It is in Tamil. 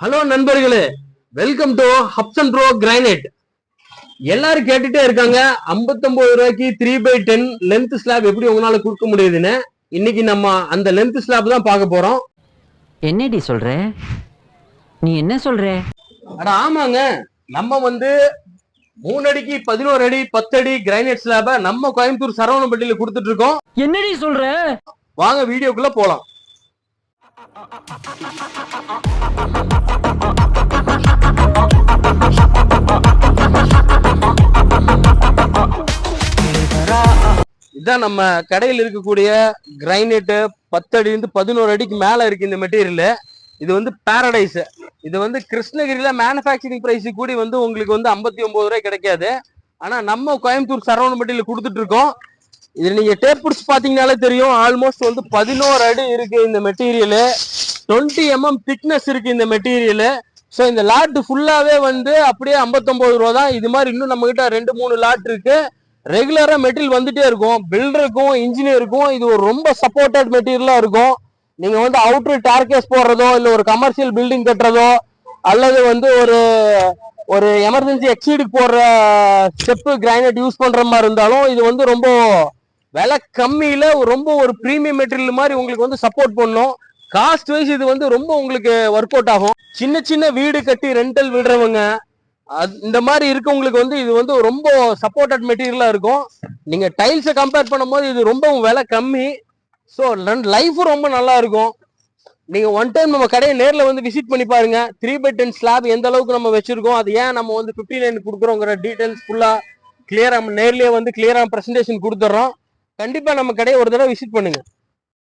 ஹலோ நண்பர்களே, welcome to hubs and bro granite. எல்லாரும் கேட்டுட்டே இருக்காங்க 59 ரூபாய்க்கு 3x10 லென்த் ஸ்லாப் எப்படி உங்களால கொடுக்க முடியுதுன்னு. இன்னைக்கு நம்ம அந்த லென்த் ஸ்லாப் தான் பார்க்க போறோம். என்னடி சொல்ற? நீ என்ன சொல்ற? அட ஆமாங்க, நம்ம 3 அடிக்கு 11 அடி 10 அடி கிரானைட் ஸ்லாப நம்ம கோயம்புத்தூர் சரவணப்பட்டியில கொடுத்துட்டு இருக்கோம். என்னடி சொல்ற? வாங்க வீடியோக்குள்ள போலாம். இதான் நம்ம கடையில் இருக்கக்கூடிய கிரைனைட் 10 அடியிலிருந்து 11 அடிக்கு மேல இருக்கு இந்த மெட்டீரியல். இது பாரடைஸ். இது கிருஷ்ணகிரியில மேனுஃபேக்சரிங் பிரைஸ் கூடி உங்களுக்கு 59 ரூபாய் கிடைக்காது. ஆனா நம்ம கோயம்புத்தூர் சரவணப்பட்டியில கொடுத்துட்டு இருக்கோம். இது நீங்க டேப் பிடிச்சு பாத்தீங்கன்னாலே தெரியும். ஆல்மோஸ்ட் 11 அடி இருக்கு இந்த மெட்டீரியல். 20 mm திக்னஸ் இருக்கு இந்த மெட்டீரியல். ஸோ இந்த லாட் ஃபுல்லாவே அப்படியே 59 ரூபா தான். இது மாதிரி இன்னும் நம்ம கிட்ட 2-3 லாட் இருக்கு. ரெகுலரா மெட்டீரியல் வந்துட்டே இருக்கும். பில்டருக்கும் இன்ஜினியருக்கும் இது ஒரு ரொம்ப சப்போர்ட்டட் மெட்டீரியலா இருக்கும். நீங்க அவுட்டர் டார்கேஸ் போடுறதோ இல்ல ஒரு கமர்ஷியல் பில்டிங் கட்டுறதோ அல்லது ஒரு எமர்ஜென்சி எக்ஸீடுக்கு போடுற ஸ்டெப்பு கிரானைட் யூஸ் பண்ற மாதிரி இருந்தாலும் இது ரொம்ப விலை கம்மியில ரொம்ப ஒரு பிரீமியம் மெட்டீரியல் மாதிரி உங்களுக்கு சப்போர்ட் பண்ணும். காஸ்ட் வைஸ் இது ரொம்ப உங்களுக்கு ஒர்க் அவுட் ஆகும். சின்ன சின்ன வீடு கட்டி ரெண்டல் விடுறவங்க இந்த மாதிரி இருக்கவங்களுக்கு இது ரொம்ப சப்போர்ட்டட் மெட்டீரியலா இருக்கும். நீங்க டைல்ஸை கம்பேர் பண்ணும்போது இது ரொம்ப விலை கம்மி. ஸோ லைஃபும் ரொம்ப நல்லா இருக்கும். நீங்க ஒன் டைம் நம்ம கடையை நேரில் விசிட் பண்ணி பாருங்க. 3x10 ஸ்லாப் எந்த அளவுக்கு நம்ம வச்சிருக்கோம், அது ஏன் நம்ம 59 கொடுக்குறோங்கிற டீடைல்ஸ் ஃபுல்லா கிளியரா நேர்லயே கிளியரா பிரசன்டேஷன் கொடுத்துட்றோம். கண்டிப்பா நம்ம கடையை ஒரு தடவை விசிட் பண்ணுங்க.